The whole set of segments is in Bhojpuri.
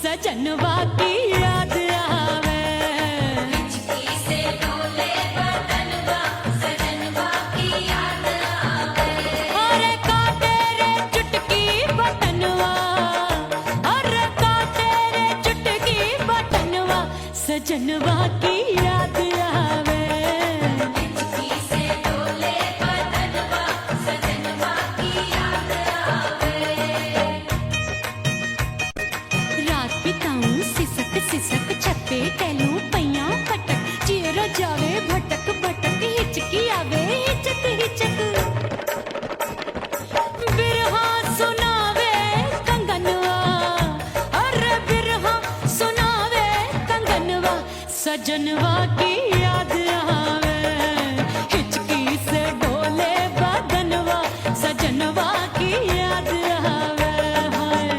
सजनवा की याद आवे, हिचकी से डोले बदनवा, सजनवा की याद आवे। अरे का तेरे चुटकी बटनवा, अरे का तेरे चुटकी बटनवा, सजनवा की याद आवे। हिचकी से डोले बदनवा, सजनवा की याद आवे। रात बिताऊं सिसक सिसक छत पे टहलूं पैया पटक, चेहरा जावे भटक भटक, हिचकी आवे हिचक हिचक। बिरहा सुनावे कंगनवा, अरे बिरहा सुनावे कंगनवा, सजनवा की याद आवे। हिचकी से डोले बदनवा, सजनवा की याद आवे। हाय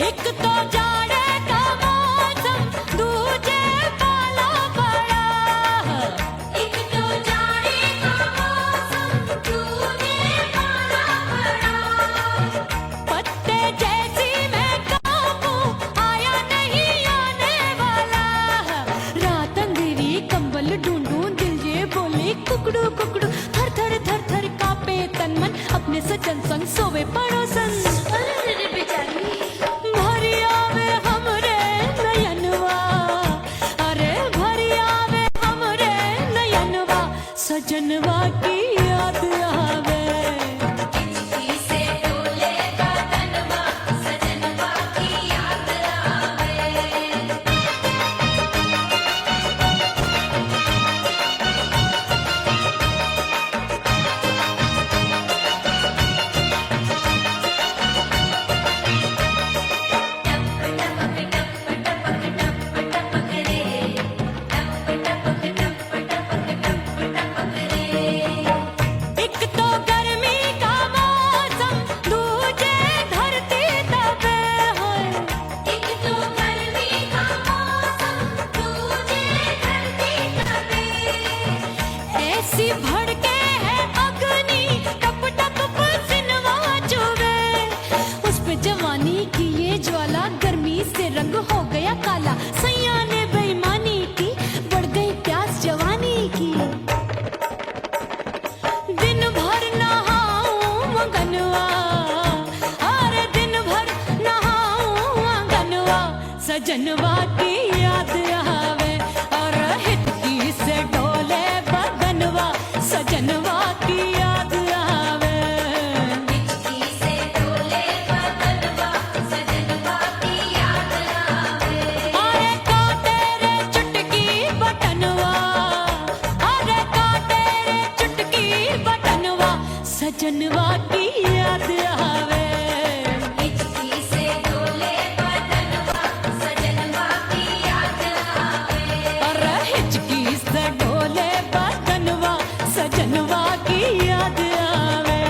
एक तो जाड़े का मौसम, दूजे पाला पड़ा। एक तो जाड़े का मौसम, दूजे पाला पड़ा। पत्ते जैसी मैं कांपूं, आया नहीं आने वाला। रात अंधेरी कंबल ढूंढूं, दिल ये बोले कुकड़ू कुकड़ू, थर थर थर थर कांपे तन मन, अपने सजन संग सोवे पड़ोसन। अरे बेचारी भरी आवे हमरे नयनवा, अरे भरी आवे हमरे नयनवा, सजनवा की याद आवे। हिचकी से डोले बदनवा, सजनवा की याद आवे। एक तो गर्मी का मौसम, दूजे धरती तपे होए। एक तो गर्मी का मौसम, दूजे धरती तपे। ऐसी भड़के है अग्नि, टप टप पसीनवा चुभे। उस पे जवानी की ये ज्वाला, गर्मी से रंग हो गया काला। सैया ने बेईमानी की, बढ़ गई प्यास जवानी की। दिन भर नहाऊं आंगनवा, अरे दिन भर नहाऊं आंगनवा, सजनवा की याद आवे। और हिचकी से डोले बदनवा, सजनवा की याद आवे। हिचकी से डोले बदनवा, सजनवा की याद आवे। अरे का तेरे चुटकी बटनवा, अरे का तेरे चुटकी बटनवा, सजनवा की याद आवे। हिचकी से डोले बदनवा, सजनवा की याद आवे। अरे हिचकी से डोले बदनवा, सजनवा की याद आवे।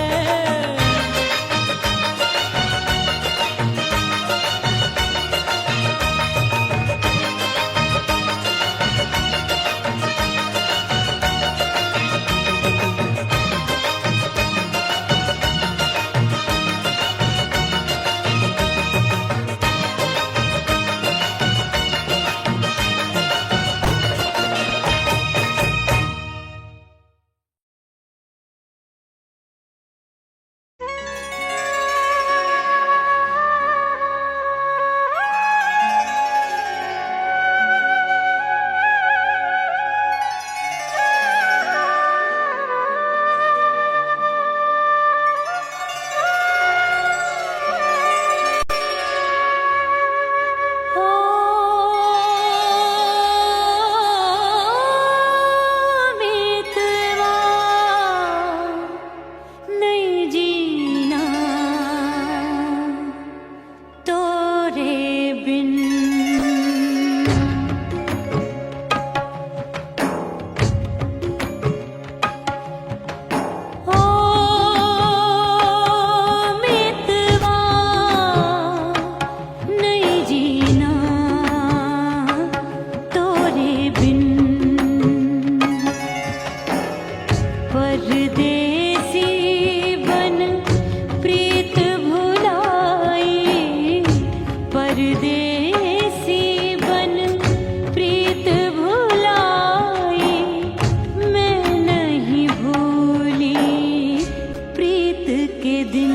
परदेसी बन प्रीत भुलाई, परदेसी बन प्रीत भुलाई, मैं नहीं भूली प्रीत के दिन।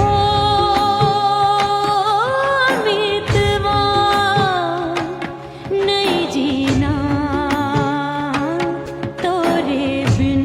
ओ मितवा नहीं जीना तोरे बिन।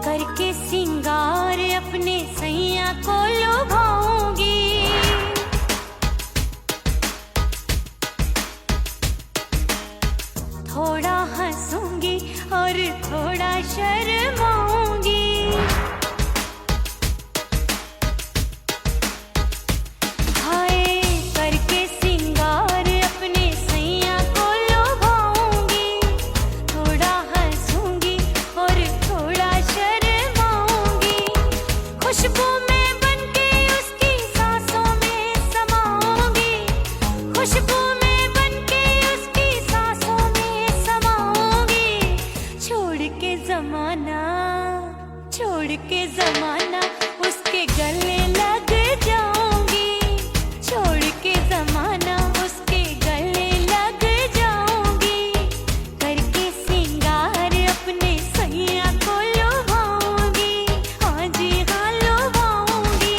करके सिंगार अपने सैया को लुभाऊंगी, थोड़ा हंसूंगी और थोड़ा शर्माऊंगी। हाय करके सिंगार अपने सैया को लुभाऊंगी, थोड़ा हंसूंगी और थोड़ा शर्माऊंगी। खुशबू में बनके उसकी सांसों में समाऊंगी, खुशबू में बनके उसकी सांसों में समाऊंगी। छोड़ के जमाना उसके गले लग जाऊंगी, छोड़ के जमाना उसके गले लग जाऊंगी। करके सिंगार अपने सैया को लुभाऊंगी, हाँ जी हाँ लुभाऊंगी।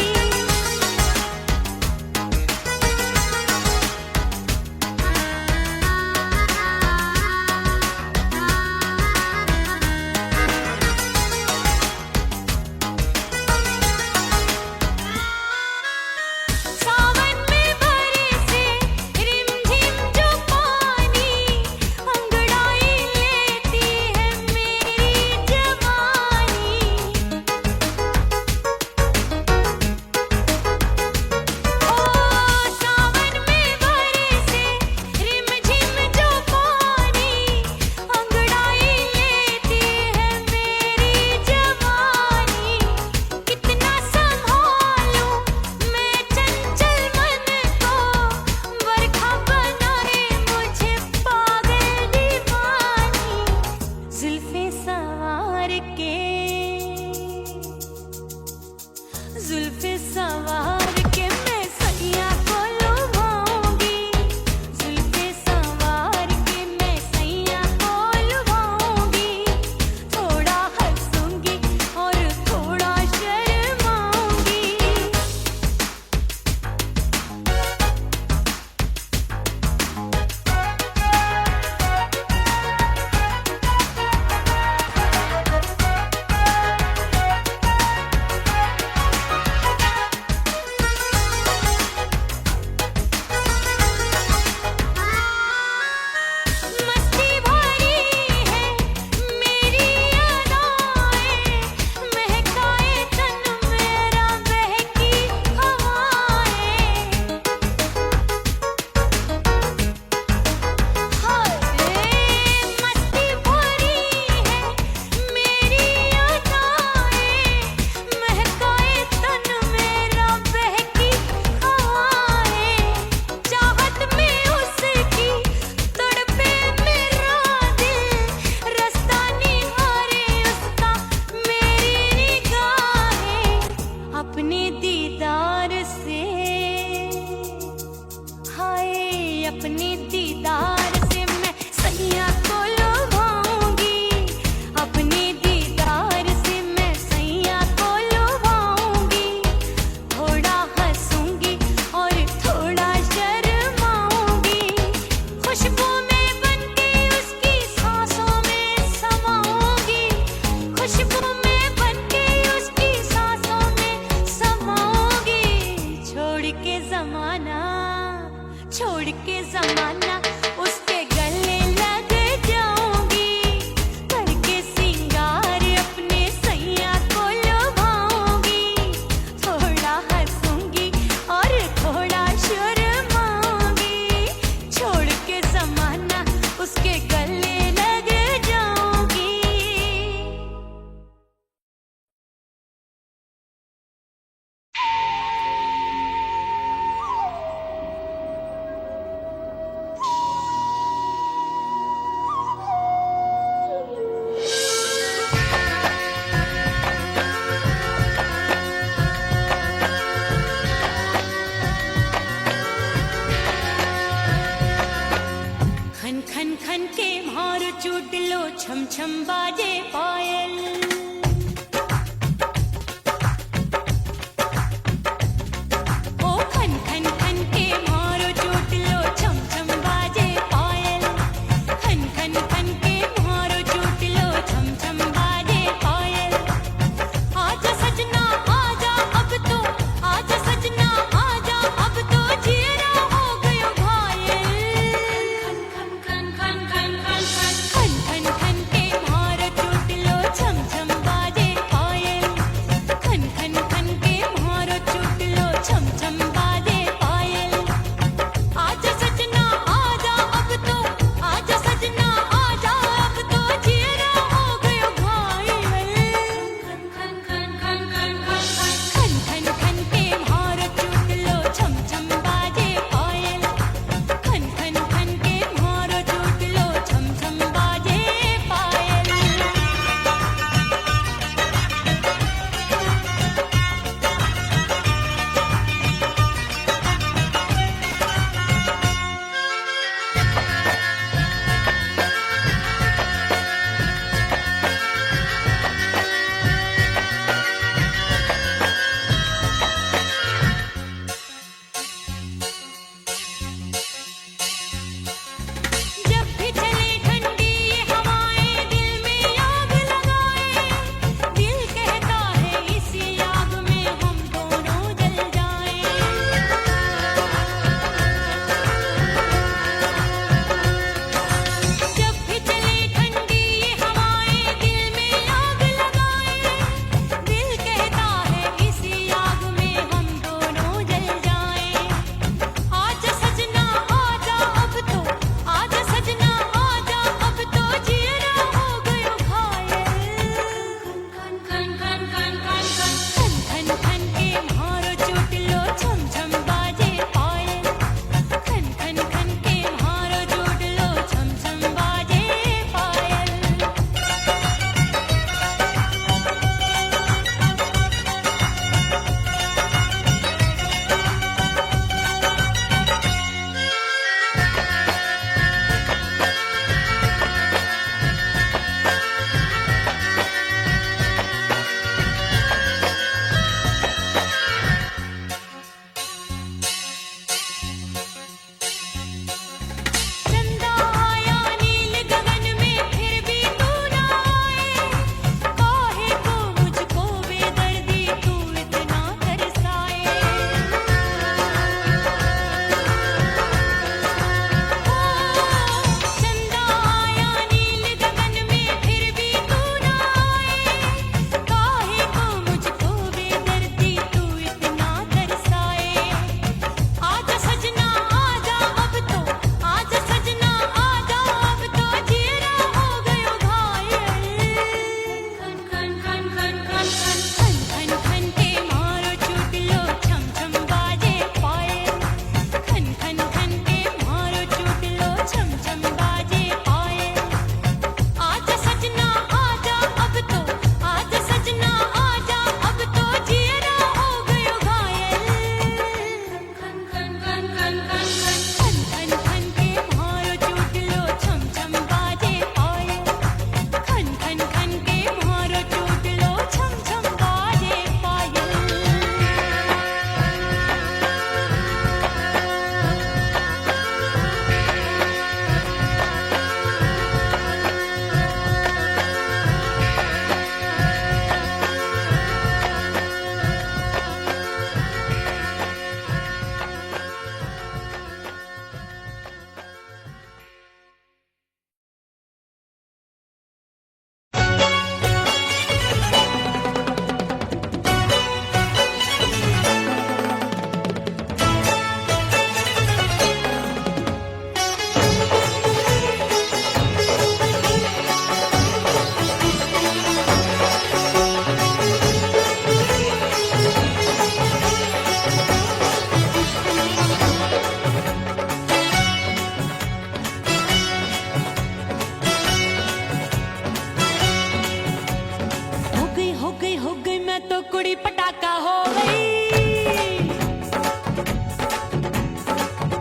तो कुड़ी पटाखा हो गई।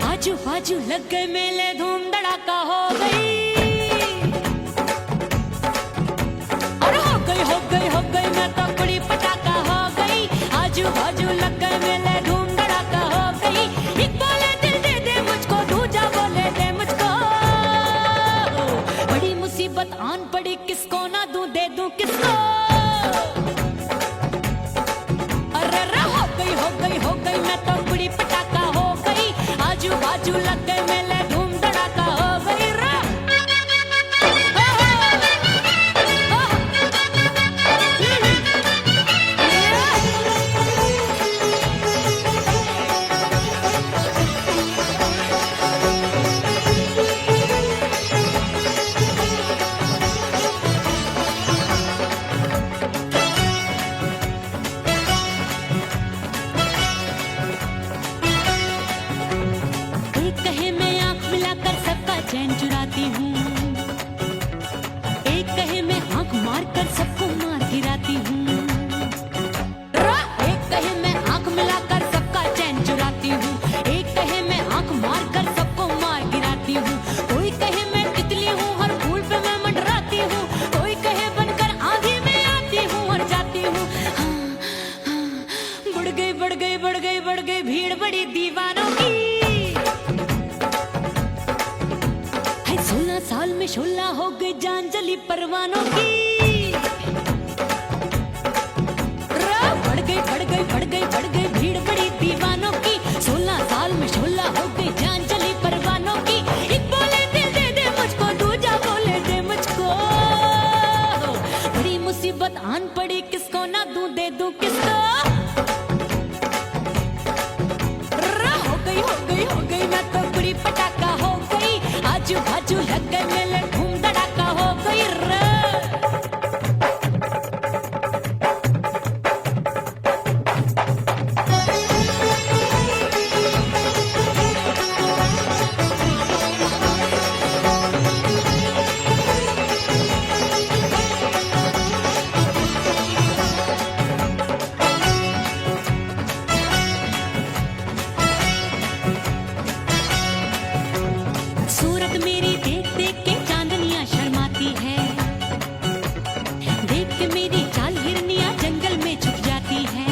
आजू बाजू लग गए मेले, धूम धड़ाका हो गई। और हो गई मैं तो कुड़ी पटाखा हो गई। आजू बाजू लग गए मेले, धूम धड़ाका हो गई। एक बोले दिल दे दे मुझको, दूजा बोले दे मुझको। बड़ी मुसीबत आन पड़ी, किसको ना दूं दे दूं किसको। हो गई मैं तो कुड़ी पटाखा हो गई। आजू बाजू लग गए मेले, धूम धड़ाका हो गई रा। चैन चुराती हूँ, एक कहे मैं आंख मार कर सबको मार गिराती हूँ। एक कहे मैं आंख मिलाकर सबका चैन चुराती हूँ, एक कहे मैं आंख मार कर सबको मार गिराती हूँ। कोई कहे मैं तितली हूँ, हर फूल पे मैं मंडराती हूँ। कोई कहे बनकर आंधी में आती हूँ और जाती हूँ। बढ़ गई भीड़ बड़ी दीवानों की। 16 साल में शोला हो गई, जान जली परवानों की। बढ़ गई भीड़ बड़ी दीवानों की। 16 साल में शोला हो गई, जान जली परवानों की। एक बोले दिल दे दे मुझको, दूजा बोले दे मुझको। बड़ी मुसीबत आन पड़ी, किसको ना दूं दे दूं किसको। हो गई मैं तो कुड़ी पटाखा हो गई। आजू बाजू लग गए मेले, धूम धड़ाका हो गई रे। सूरत मेरी देख देख के चांदनियां शर्माती है। देख के मेरी चाल हिरनियां जंगल में छुप जाती है।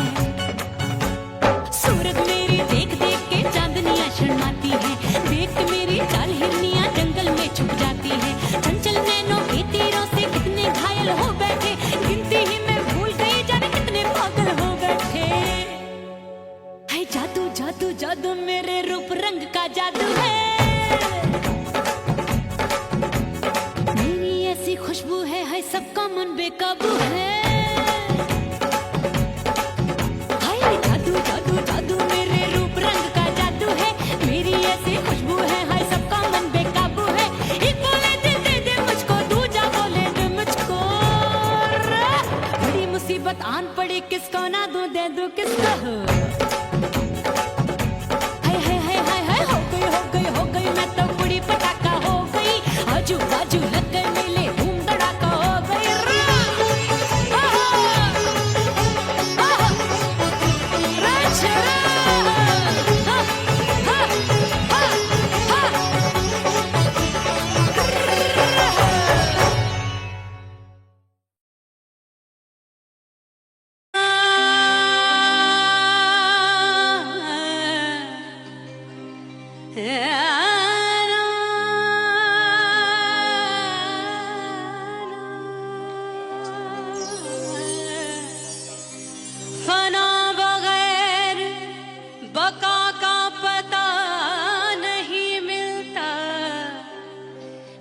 सूरत मेरी देख देख के चांदनियां शर्माती है। देख के मेरी चाल हिरनियां जंगल में छुप जाती है। चंचल नैनों के तीरों से कितने घायल हो बैठे, गिनती ही मैं भूल गई, जाने कितने पागल हो बैठे। है जादू जादू जादू, मेरे रूप रंग का जादू है। खुशबू है सबका मन बेकाबू है। हाय जादू जादू जादू, मेरे रूप रंग का जादू है। मेरी ऐसी खुशबू है, हाय सबका मन बेकाबू है। एक बोले दिल दे दे मुझको, दूजा बोले दे मुझको। बड़ी मुसीबत आन पड़ी, किसको ना दूं दे दूं किसको। हो गई मैं तो कुड़ी पटाखा हो गई। आजू बाजू लग गए मेले, धूम धड़ाका हो गई रा। फना बगैर बका का पता नहीं मिलता।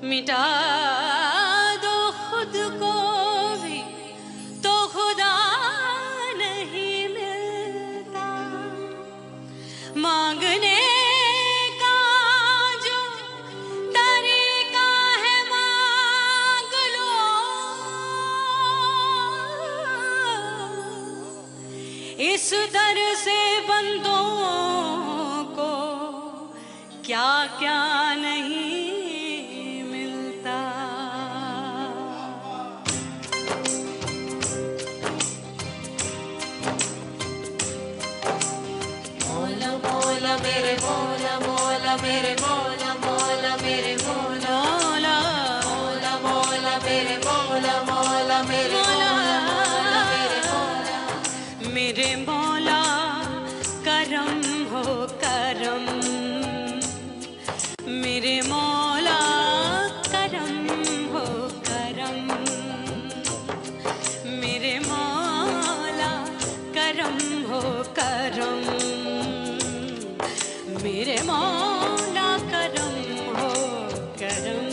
मिटा दो खुद को भी तो खुदा नहीं मिलता। मांगने का जो तरीका है, मांग लो। इस दर से बंदों को क्या क्या नहीं मिलता। मेरे मौला मौला मेरे मौला मौला मेरे मौला मौला मौला मौला मेरे मौला मौला मेरे मौला मौला मेरे मौला मेरे मौला करम हो करम मेरे मौला करम हो करम मेरे मौला करम हो करम मेरे मौला करम हो करम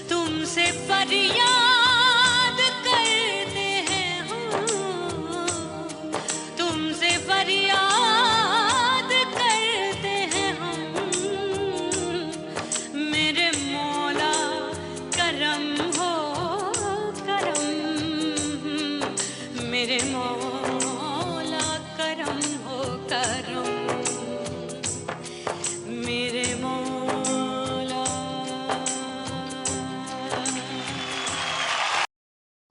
तुमसे फरियाद करते हैं हम तुमसे फरियाद करते हैं हम मेरे मौला करम हो करम मेरे मौला करम हो करम मेरे मौला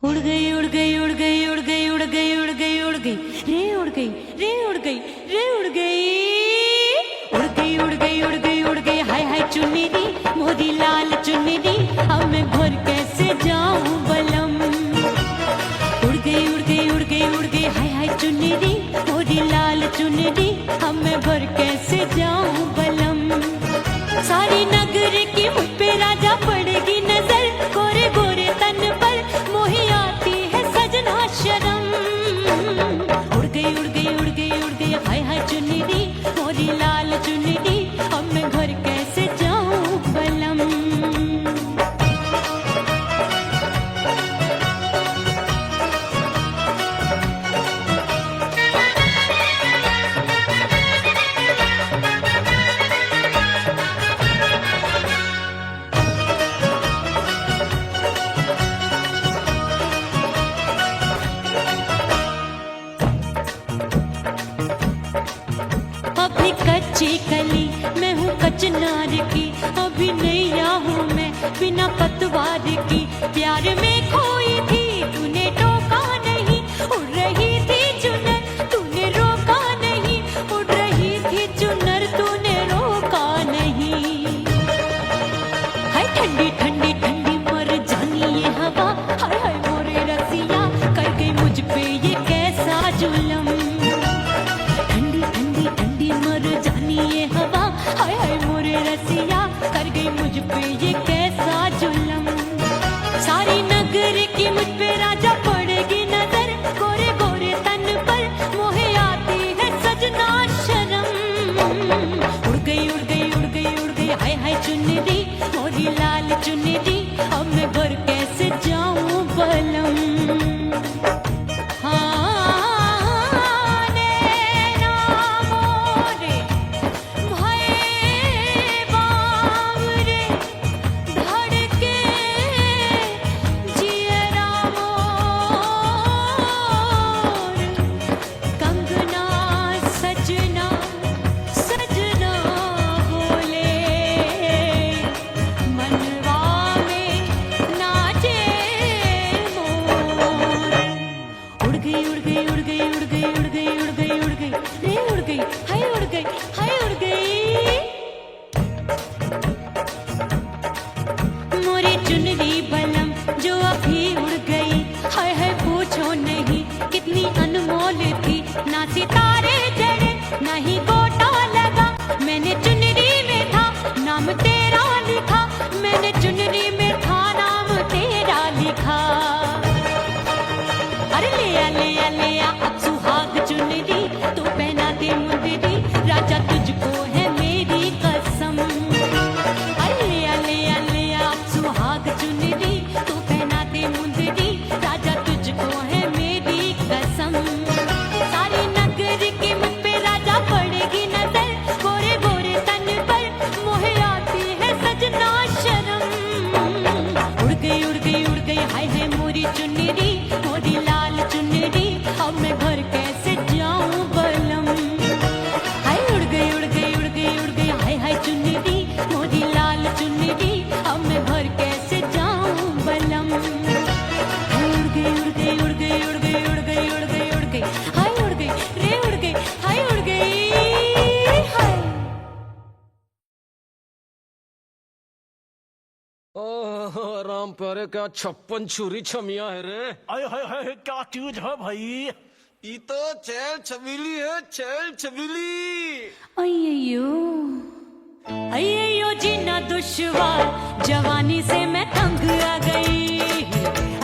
उड़ गई उड़ गई उड़ गई उड़ गई उड़ गई उड़ गई उड़ गई रे उड़ गई रे उड़ गई रे उड़ गई उड़ गई उड़ गई उड़ गई उड़ गई हाय हाय चुनरी मोरी लाल चुनरी अब मैं घर कैसे जाऊं बलम उड़ गई उड़ गई उड़ गई उड़ गई हाय हाय चुनरी मोरी लाल चुनरी अब मैं घर कैसे जाऊं बलम सारी नगर की मुझ पे राजा पड़ेगी नजर गोरे गोरे तन पर मोही आती है सजना शर्म उड़ गई उड़ गई उड़ गई उड़ गई हाय हाय चुनरी मोरी लाल चुनरी अब मैं घर कैसे जाऊं बलम अभी कच्ची कली मैं हूँ कचनार की अभी नैया हूँ मैं बिना पतवार की प्यार में खोई थी तूने टोका नहीं उड़ रही थी चुनर तूने रोका नहीं उड़ रही थी चुनर तूने रोका नहीं हाय ठंडी ठंडी ठंडी मर जानी ये हवा हाय हाय मोरे रसिया कर गई मुझ पे ये कैसा जुलम ठंडी ठंडी ठंडी मर जानी ये हवा हाय हाय मोरे रसिया कर गई मुझ पे ये कैसा जुलम सारी नगर ओह राम प्यारे क्या 56 छुरी छमिया है रे। आय हाय हाय क्या चीज है भाई। ये तो चैल छबीली है, चैल छबीली। अय्यो अय्यो जीना दुश्वार, जवानी से मैं तंग आ गई।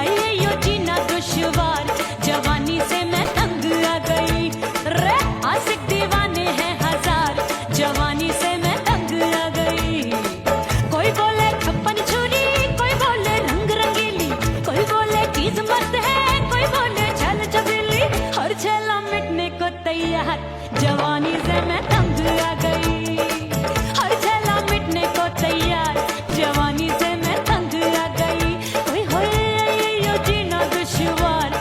अय्यो जीना दुश्वार, जवानी से मैं तंग आ गई। रे आशिक दीवाने हैं हजार, जवानी से मैं तंग आ गई। कोई बोले 56 छुरी, कोई बोले रंग रंगीली, कोई बोले चीज मस्त है, कोई बोले छल छबीली। हर छेला मिटने को तैयार, जवानी से मैं तंग आ गई। हर छेला मिटने को तैयार, जवानी से मैं तंग आ गई। ओए होए यो जीना दुश्वार,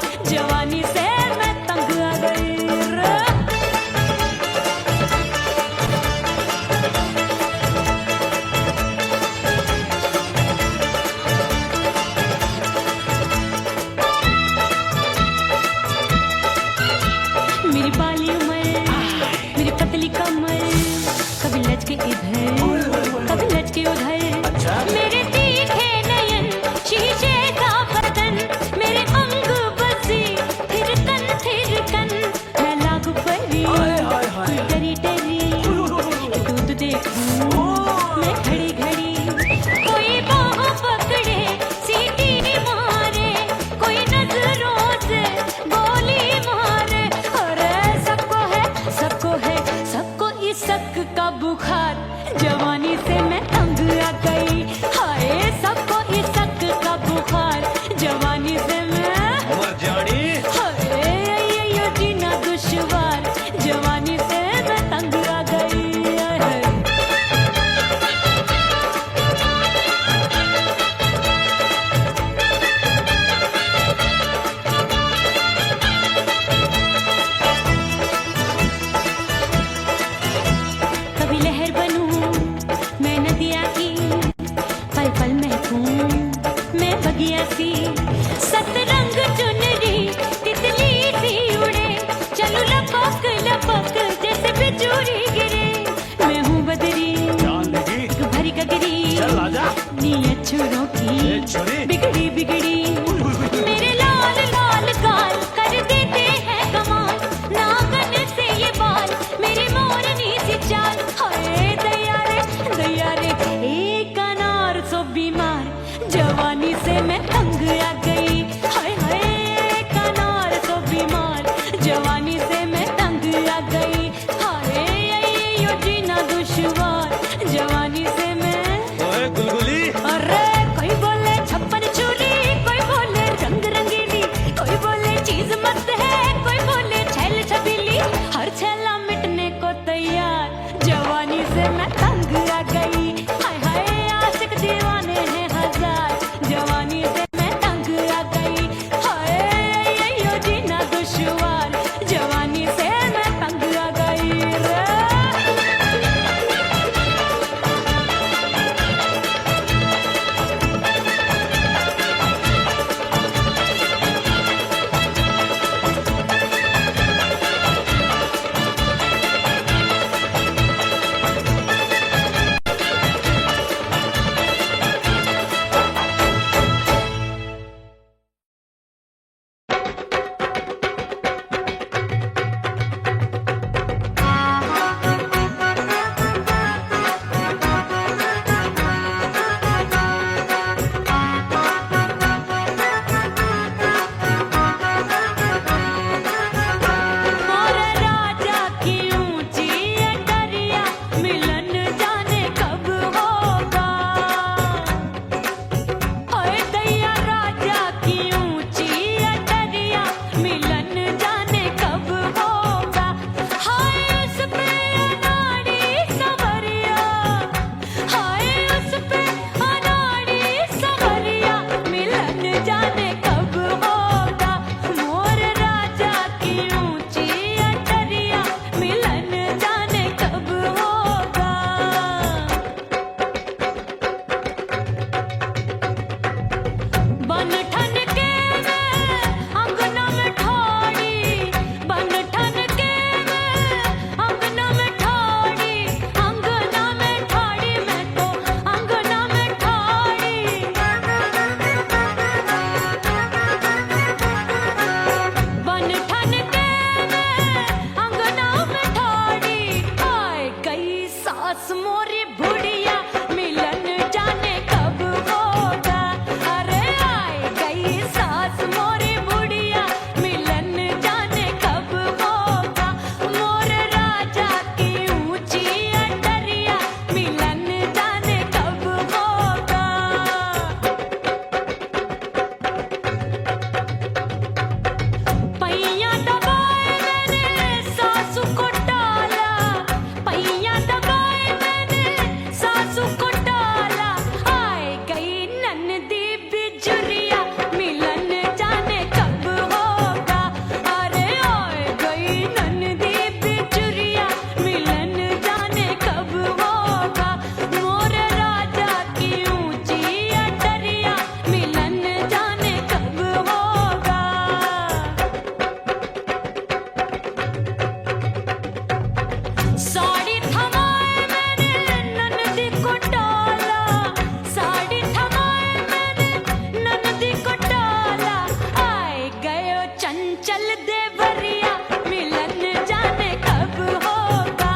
चंचल देवरिया मिलन जाने कब होगा।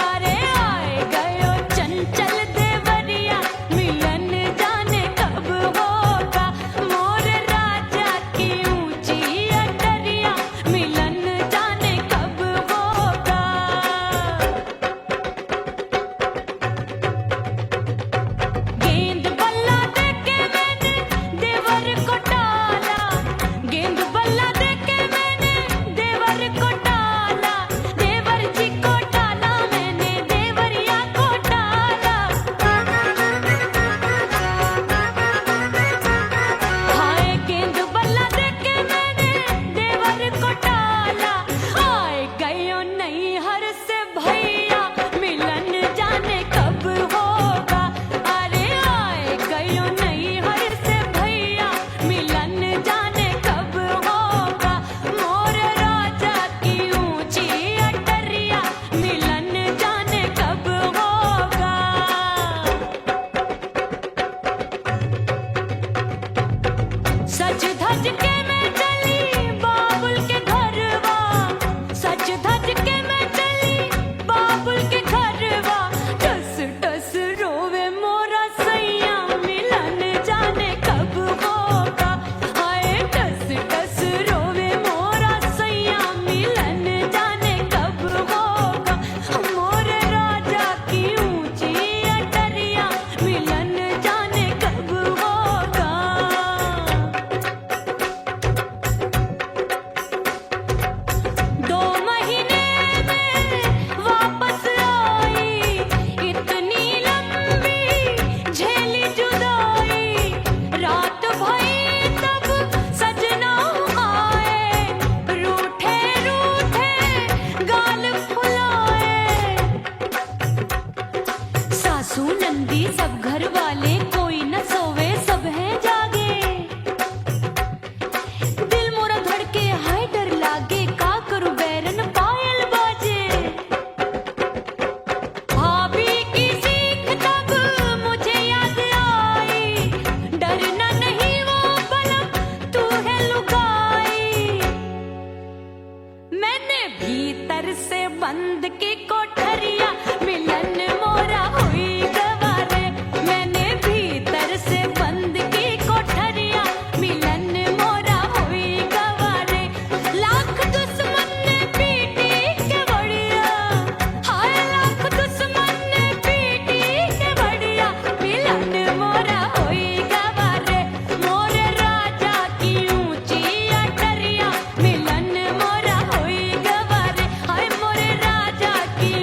अरे आए गयो चंचल देवरिया मिलन जाने कब होगा। मोर राजा की ऊंची अटरिया मिलन जाने कब होगा। गेंद बल्ला देके मैंने देवर को टाला, गेंद बल्ला देके मैंने देवर को टाला, देवर जी को टाला मैंने देवरिया को टाला। हाय गेंद बल्ला देके मैंने देवर को टाला। आए गयो नैहर से भैया मिलन जाने कब होगा। अरे आए गयो नैहर से भैया मिलन जाने कब होगा। मोर राजा की ऊंची अटरिया मिलन जाने कब होगा। सज धज के मैं चली बाबुल के घरवा, सज धज के मैं चली बाबुल के घरवा। टस टस रोवे मोरा सैया मिलन जाने कब होगा। हाय टस टस रोवे मोरा सैया मिलन जाने कब होगा। मोर राजा की ऊंची अटरिया मिलन जाने कब होगा। 2 महीने में वापस आई, इतनी लंबी झेली जुदाई। रात भई तब सजना आए, रूठे रूठे गाल फुलाए। सासू नंदी सब घर वाले कोई न सोवे सब हैं जागे। दिल मोरा धड़के हाय डर लागे, का करूं बैरन पायल बाजे। भाभी की सीख तब मुझे याद आई, डरना नहीं वो बलम तू है लुगाई। मैंने भीतर से बंद की कोठरिया मिलन मोरा हुई गवारे। मैंने भीतर से बंद की कोठरिया मिलन मोरा हुई गवारे। लाख दुश्मन ने पीटी के बढ़िया, हाय लाख दुश्मन ने पीटी के बढ़िया मिलन मोरा हुई गवारे। मोर राजा की ऊंची अटरिया मिलन मोरा हुई गवारे। हाय मोर राजा की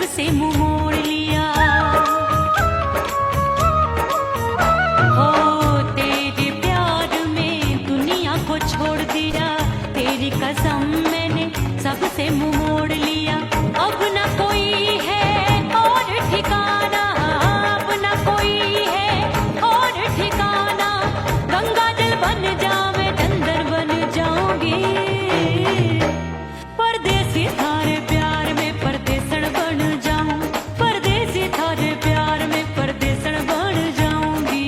सबसे मुंह मोड़ लिया। हो तेरे प्यार में दुनिया को छोड़ दिया, तेरी कसम मैंने सबसे मुंह मोड़ लिया। अब न कोई है और ठिकाना, अब न कोई है और ठिकाना। गंगा जल बन जावे चंदर बन जाऊंगी, परदेसी थारे प्यार में परदेसण बन जाऊं, परदेसी थारे प्यार में परदेसण बन जाऊंगी।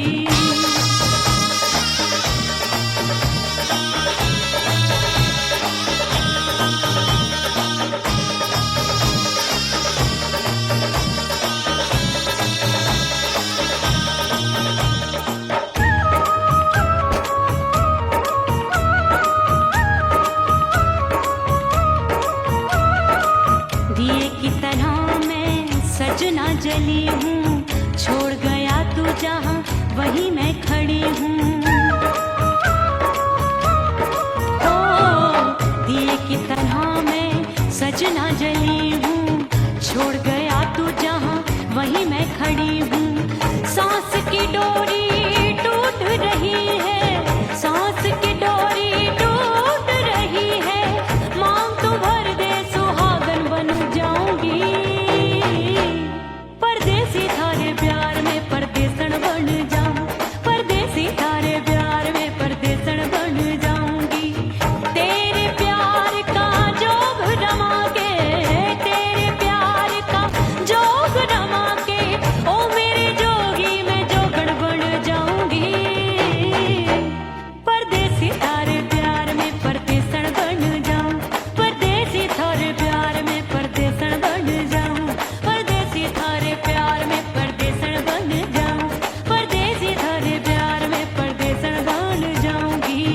दिए की तरह मैं सजना जली हूँ, छोड़ गया तू जहाँ वहीं मैं खड़ी हूँ। ओ दिए की तरह मैं सजना जली हूँ, छोड़ गया तू जहाँ वहीं मैं खड़ी हूँ। सांस की डोरी टूट रही है, सांस की डोरी टूट रही है। मांग तू भर दे सुहागन बन जाऊंगी, परदेसी थारे प्यार में परदेसण बन जाऊं, परदेसी थारे प्यार में परदेसण बन जाऊंगी। तेरे प्यार का जोग रमा के, तेरे प्यार का जोग रमा के, ओ मेरे जोगी मैं जोगण बन जाऊंगी, परदेसी थारे प्यार में परदेसण बन जाऊं, परदेसी थारे प्यार में परदेसण बन जाऊं, परदेसी थारे प्यार में परदेसण बन जाऊं, परदेसी थारे प्यार में परदेसण बन जाऊंगी।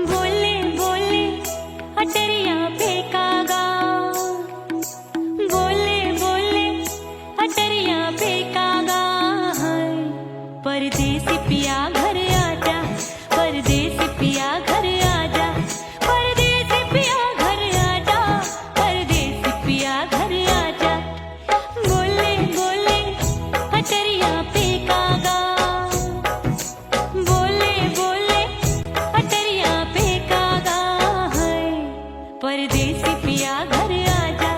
बोले बोले अटरिया फेंकागा, बोले बोले अटरिया फेंकागा। परदेसी पिया घर आजा, परदेसी पिया घर आजा, परदेसी पिया घर आजा, परदेसी पिया घर आजा। बोले बोले अटरिया फेंकागा, बोले बोले अटरिया फेंकागा। परदेसी पिया घर आजा,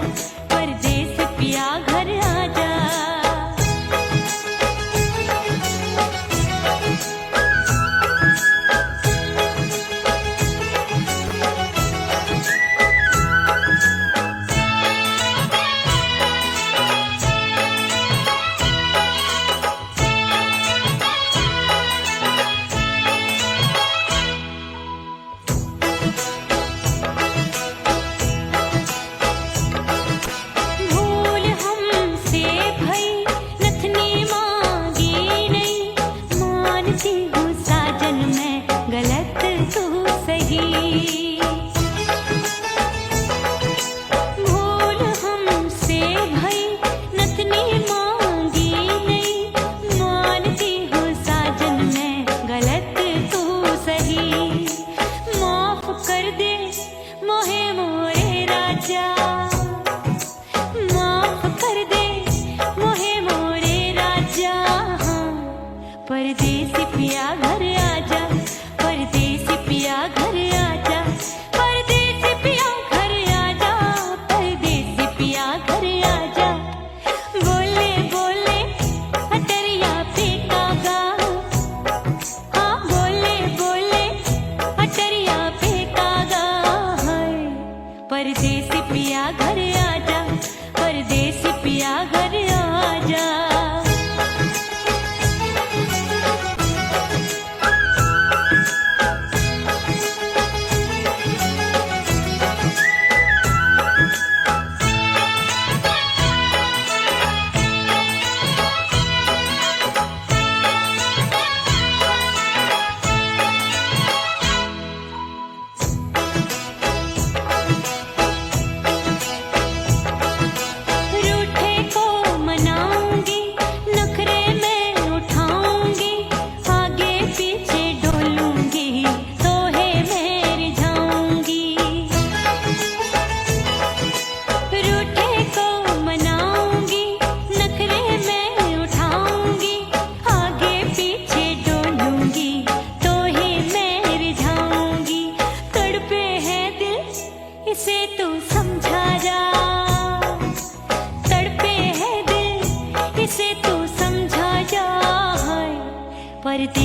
परदेसी पिया घर आजा। भूल हमसे भई नथनी मांगी नहीं, मानती हूँ साजन मैं गलत तू सही। भूल हमसे भई नथनी मांगी नहीं, मानती हूँ साजन मैं गलत तू सही। माफ कर दे मोहे मोरे राजा, माफ कर दे मोहे मोरे राजा। परदेसी पिया घर आजा, परदेसी पिया घर आजा, परदेसी पिया घर आजा, परदेसी पिया घर आजा। बोले बोले अटरिया फेंकागा, हाँ बोले बोले अटरिया फेंकागा। परदेसी पिया घर आजा, परदेसी पिया घर आजा।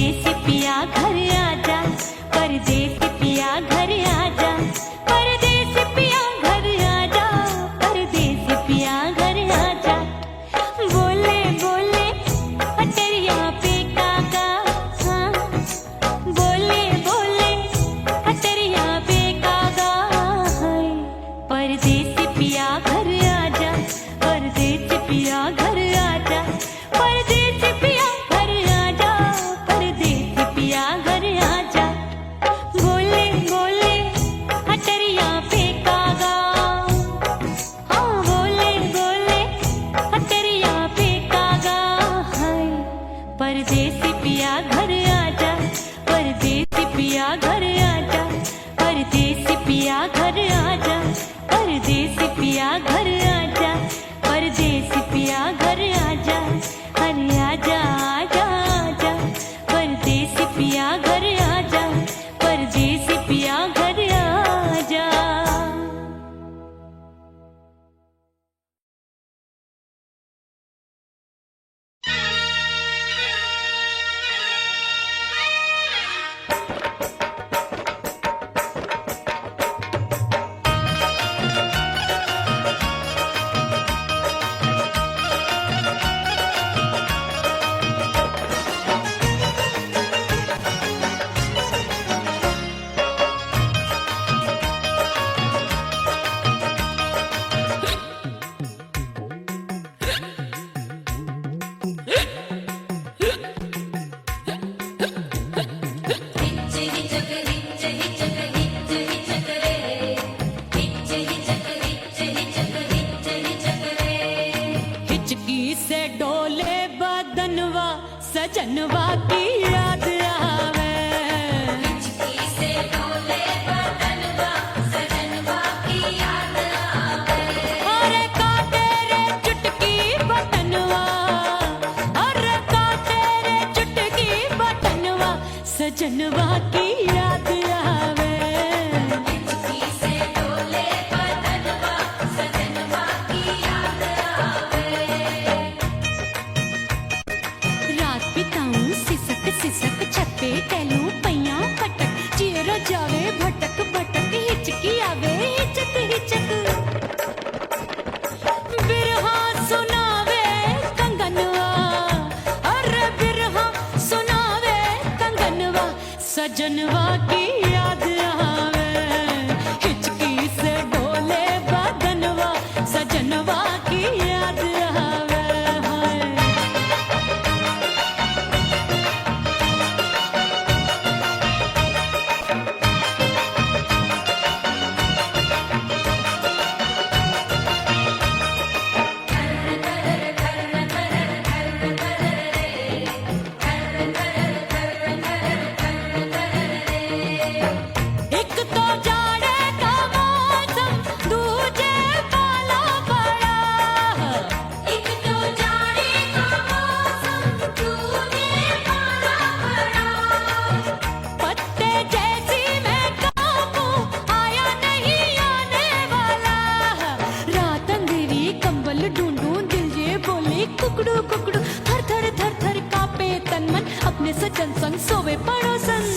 परदेसी पिया घर आजा, परदेसी पिया घर आजा, परदेसी पिया घर आजा, परदेसी पिया घर आजा। बोले बोले अटरिया पे कागा, हाँ बोले बोले अटरिया पे कागा है। परदेसी पिया घर आजा, परदेसी पिया घर आजा, परदेसी पिया घर आजा, परदेसी पिया घर आजा। बोले बोले अटरिया पे कागा, हाँ बोले बोले अटरिया पे कागा है। परदेसी पिया घर आजा, परदेसी पिया घर आजा, परदेसी पिया घर आजा, परदेसी पिया घर आजा, परदेसी पिया घर आजा। अरे आजा आजा आजा, परदेसी पिया घर आजा, परदेसी पिया घर आजा। हिचकी से डोले बदनवा, सजनवा की याद आवे। हिचकी से डोले बदनवा, सजनवा की याद आवे। अरे काटे रे चुटकी बटनवा, अरे काटे रे चुटकी बटनवा, सजनवा की याद आवे। हिचकी से डोले बदनवा, सजनवा की याद आवे। रात बिताऊं सिसक सिसक, छत पे टहलूं पैया पटक, चेहरा जावे भटक भटक, हिचकी आवे हिचक हिचक। बिरहा सुनावे कंगनवा, अरे बिरहा सुनावे कंगनवा, सजनवा की याद आवे। हिचकी से डोले बदनवा, सजनवा की याद आवे। हाय एक तो जाड़े का मौसम, दूजे पाला पड़ा। एक तो जाड़े का मौसम, दूजे पाला पड़ा। पत्ते जैसी मैं कांपूं, आया नहीं आने वाला। रात अंधेरी कंबल ढूंढूं, दिल ये बोले कुकड़ू कुकड़ू। थर थर थर थर कांपे तन मन, अपने सजन संग सोवे पड़ोसन।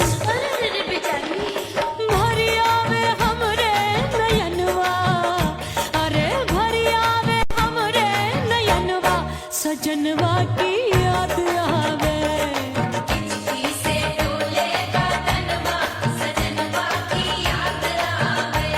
भरिया में हमरे नयनवा, अरे भरिया में हमरे नयनवा, सजनवा की याद आवे। हिचकी से डोले बदनवा, सजनवा की याद आवे।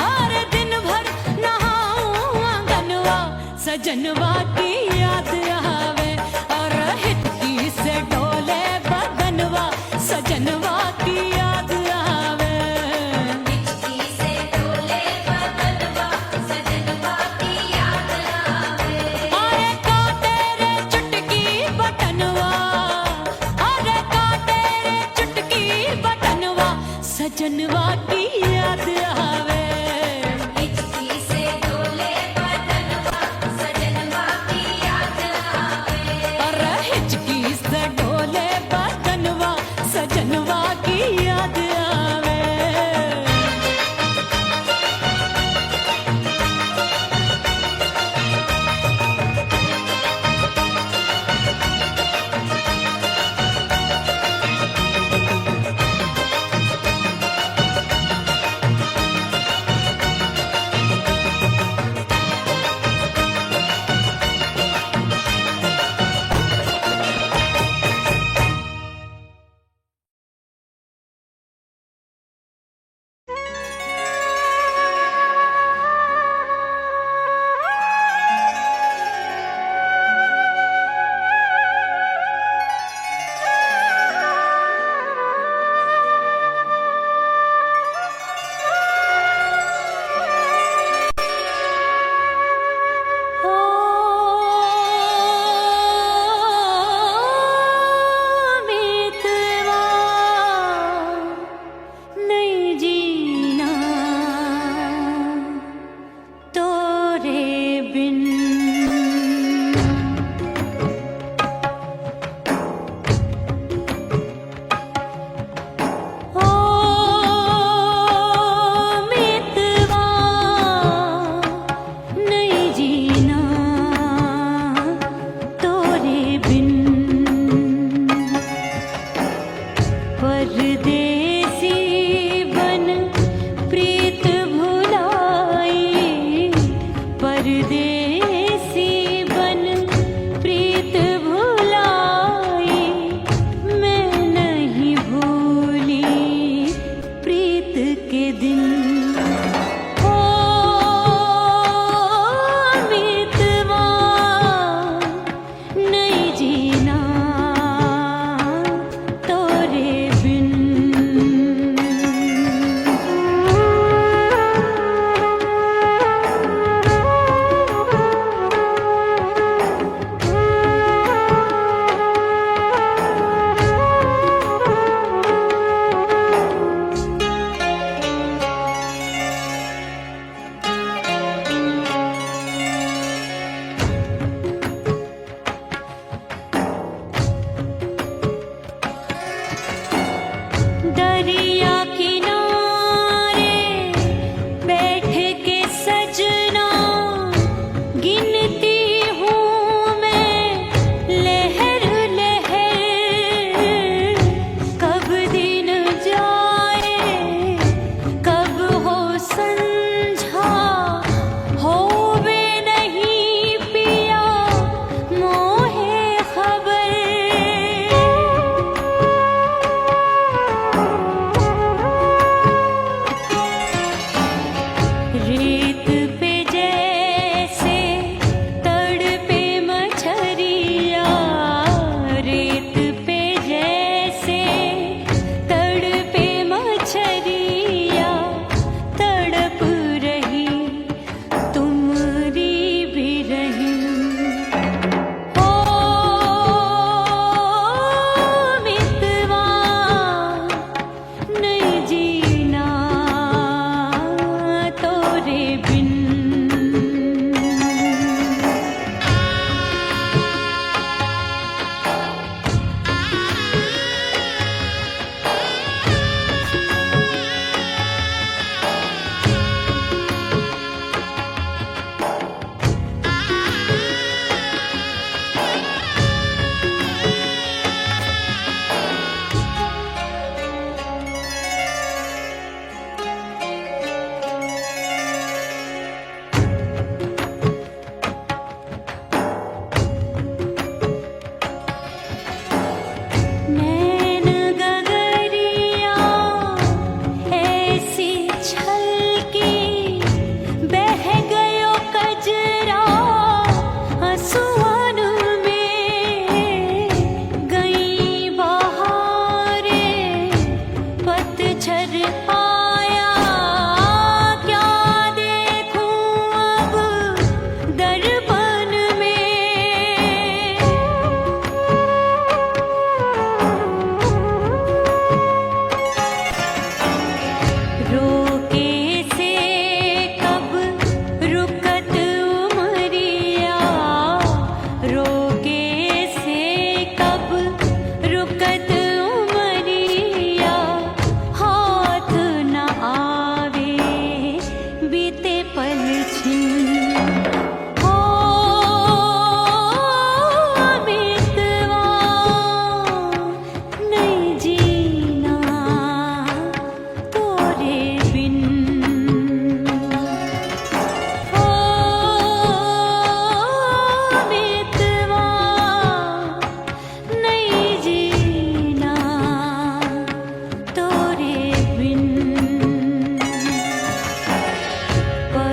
अरे दिन भर नहाऊं आंगनवा सजनवा की याद आवे और हिचकी से डोले बदनवा सजनवा की याद आवे हिचकी से डोले बदनवा सजनवा की याद आवे अरे का तेरे चुटकी बटनवा अरे का तेरे चुटकी बटनवा सजनवा की याद आवे हिचकी से डोले बदनवा सजनवा की याद आवे अरे हिचकी से डोले बदनवा सजनवा की याद आवे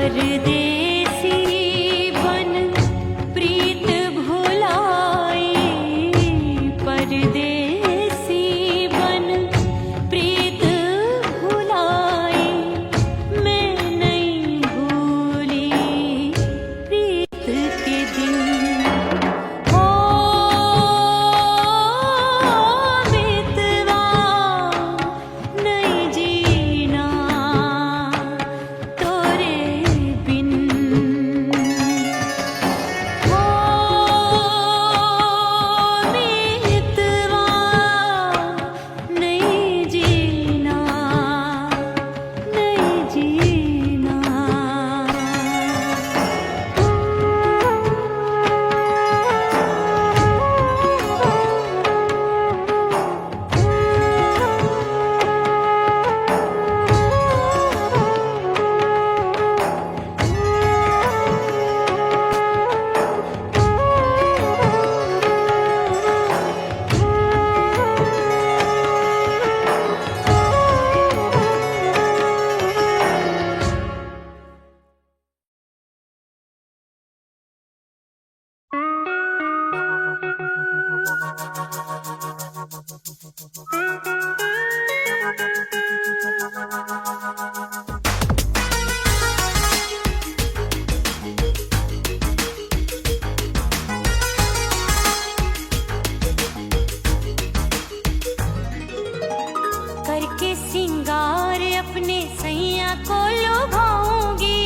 परदेसी बन प्रीत भुलाए, परदेसी बन प्रीत भुलाए, मैं नहीं भूली प्रीत के दिन। ओ मितवा नहीं जीना तोरे बिन। ओ मितवा नहीं जीना, नहीं जीना। करके सिंगार अपने सैया को लुभाऊंगी,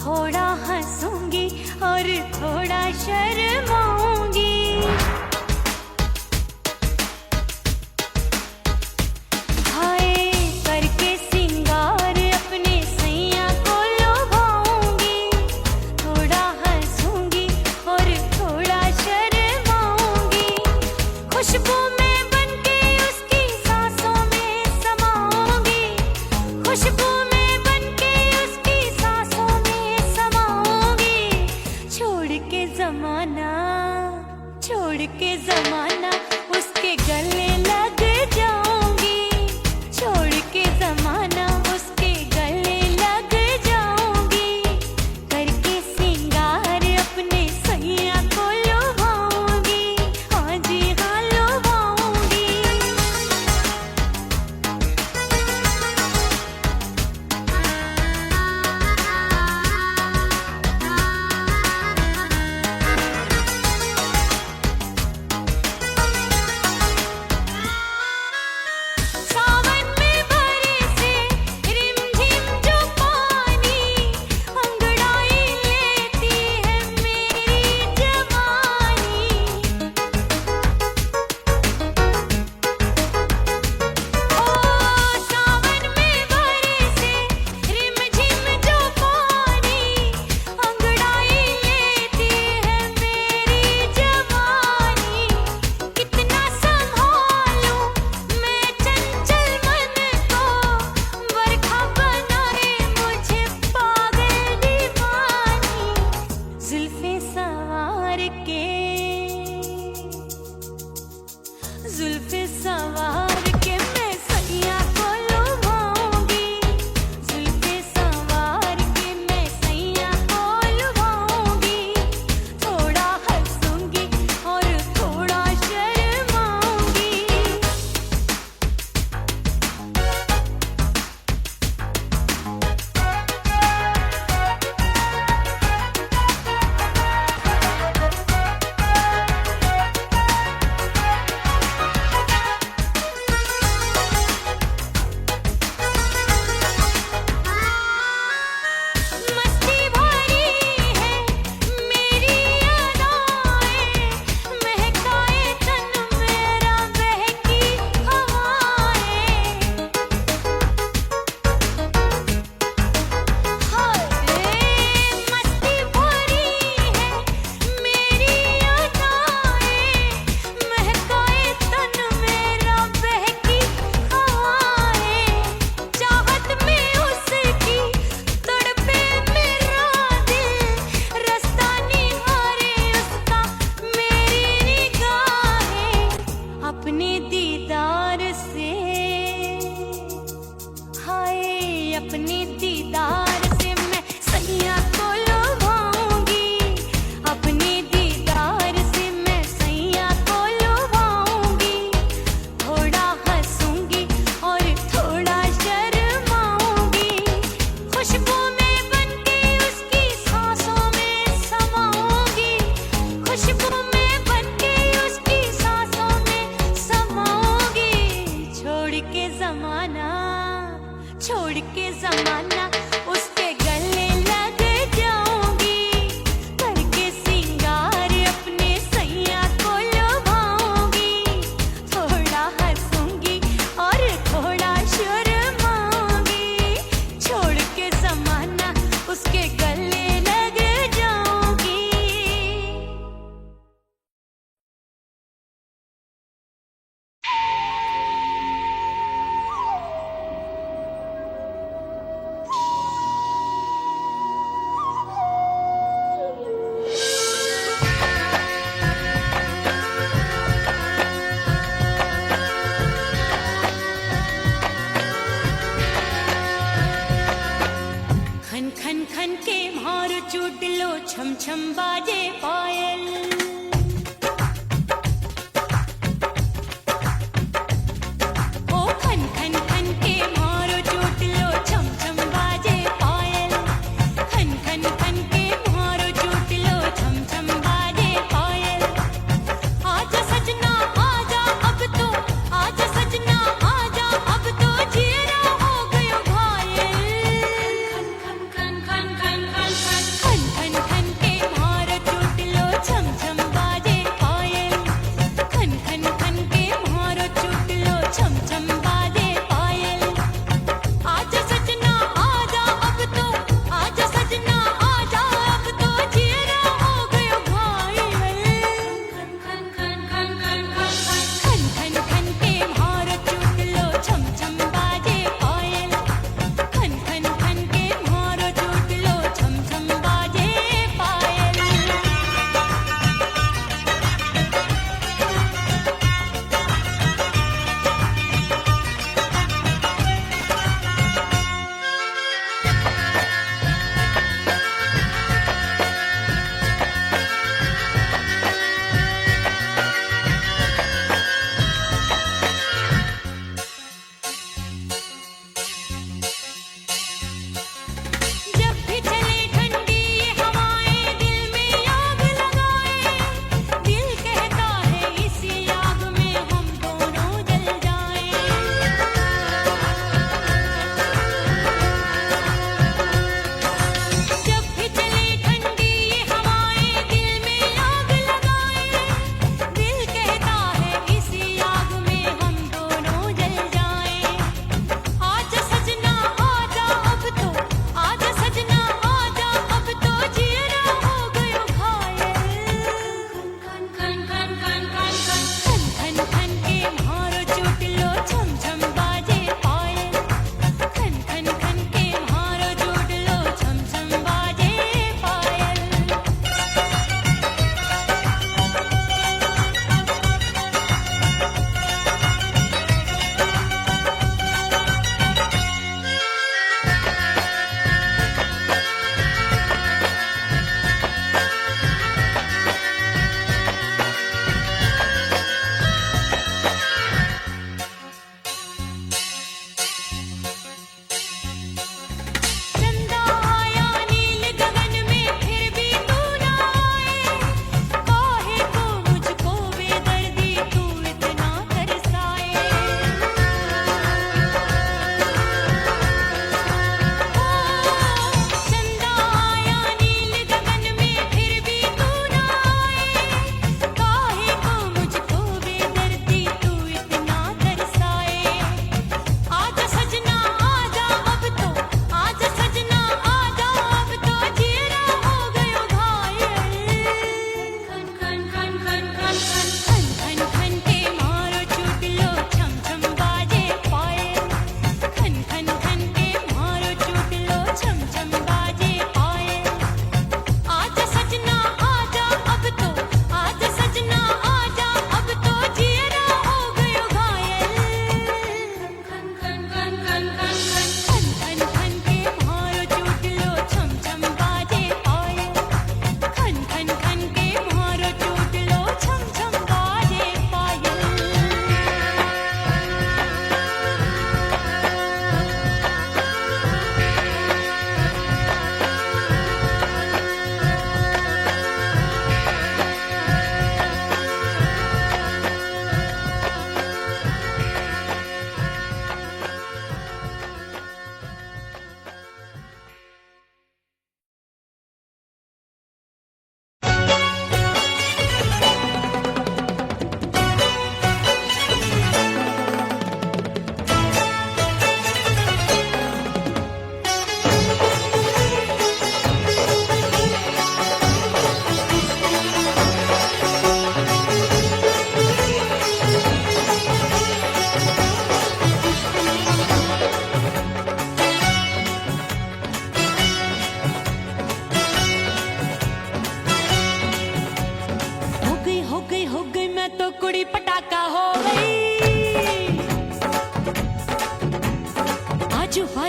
थोड़ा हंसूंगी और थोड़ा शर्माऊंगी। हाय करके सिंगार अपने सैया को लुभाऊंगी, थोड़ा हंसूंगी और थोड़ा शर्माऊंगी। खुशबू में बनके उसकी सांसों में समाऊंगी, खुशबू में बनके उसकी सांसों में समाऊंगी। छोड़ के जमाना, छोड़ के जमाना उसके गले लग जाऊंगी, छोड़ के जमाना उसके गले लग जाऊंगी। करके सिंगार अपने सैया को लुभाऊंगी, हाँ जी हाँ लुभाऊंगी। सावन में बरसे रिमझिम जो पानी, अंगड़ाई लेती है मेरी जवानी। ओ सावन में बरसे रिमझिम जो पानी, अंगड़ाई लेती है मेरी जवानी। कितना संभालूं मैं चंचल मन को, बरखा बनाए मुझे पागल दीवानी। जुल्फे सवार के, जुल्फे सवार के मैं सैया को लुभाऊंगी, जुल्फे सवार के मैं सैया को लुभाऊंगी। थोड़ा हंसूंगी और थोड़ा शर्माऊंगी। छोड़ के जमाना उसके गले लग जाऊंगी, करके सिंगार अपने सैया को लुभाऊंगी, थोड़ा हंसूंगी और थोड़ा शर्माऊंगी, छोड़ के जमाना उसके गले लग जाऊंगी।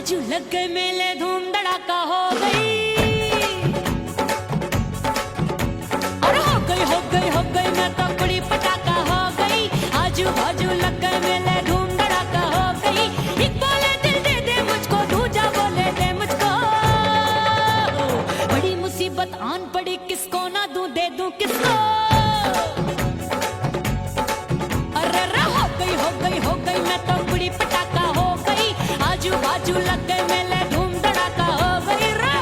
बाजू लग गए मेले धूम धड़ाका हो गई और हो गई मैं तो बड़ी पटाखा हो गई आजू बाजू लग गए मेले धूम धड़ाका हो गई एक बोले दिल दे दे मुझको दूजा बोले दे मुझको बड़ी मुसीबत आन पड़ी किसको ना दूं दे दूं किसको अरे हो गई मैं तो बड़ी पटाखा हो गई आजू बाजू लग गए मेले धूम धड़ाका हो गई रा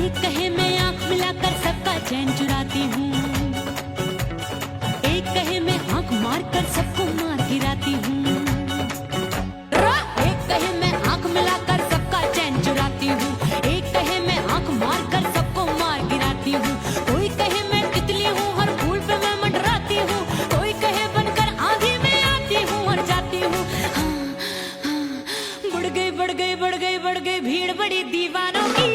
एक कहे मैं आंख मिलाकर सबका चैन चुराती हूँ एक कहे मैं आंख मारकर सबको मार गिराती हूँ एक कहे मैं आंख मिलाकर सबका चैन चुराती हूँ एक कहे मैं आंख मारकर सबको मार गिराती हूँ कोई कहे मैं तितली हूँ हर फूल पे मैं मंडराती हूँ कोई कहे बनकर आंधी में आती हूँ और जाती हूँ बढ़ गई भीड़ बड़ी दीवानों की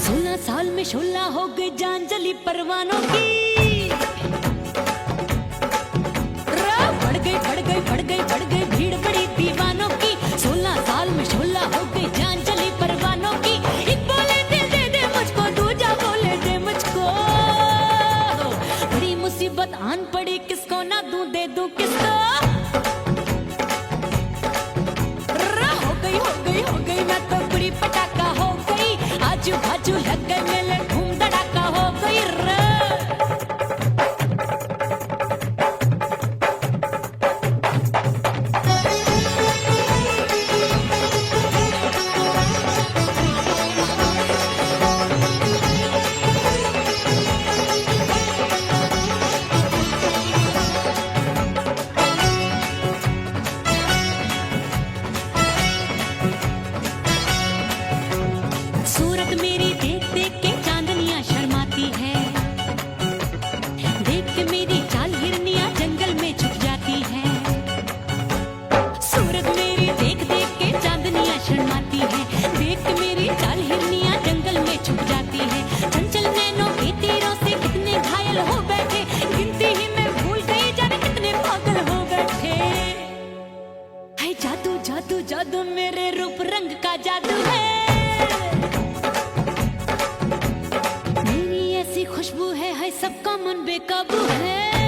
16 साल में शोला हो गई जान जली परवानों की बढ़ गई भीड़ बड़ी दीवानों की 16 साल में शोला हो गई जान जली परवानों की एक बोले दिल दे दे मुझको दूजा बोले दे मुझको बड़ी मुसीबत आन पड़ी किसको ना दूं दे दूं किसको हो गई मैं तो बड़ी पटाखा हो गई आजू बाजू लग गए मेले धूम धड़ाका हो गई रे सूरत मेरी देख देख के चांदनियां शर्माती है देख के मेरी चाल हिरनियां जंगल में छुप जाती है सूरत मेरी देख देख के चांदनियां शर्माती है देख के मेरी चाल हिरनियां जंगल में छुप जाती है चंचल नैनों के तीरों से कितने घायल हो बैठे गिनती ही मैं भूल गई जाने कितने पागल हो बैठे है जादू जादू जादू मेरे रूप रंग का जादू है खुशबू है सबका मन बेकाबू है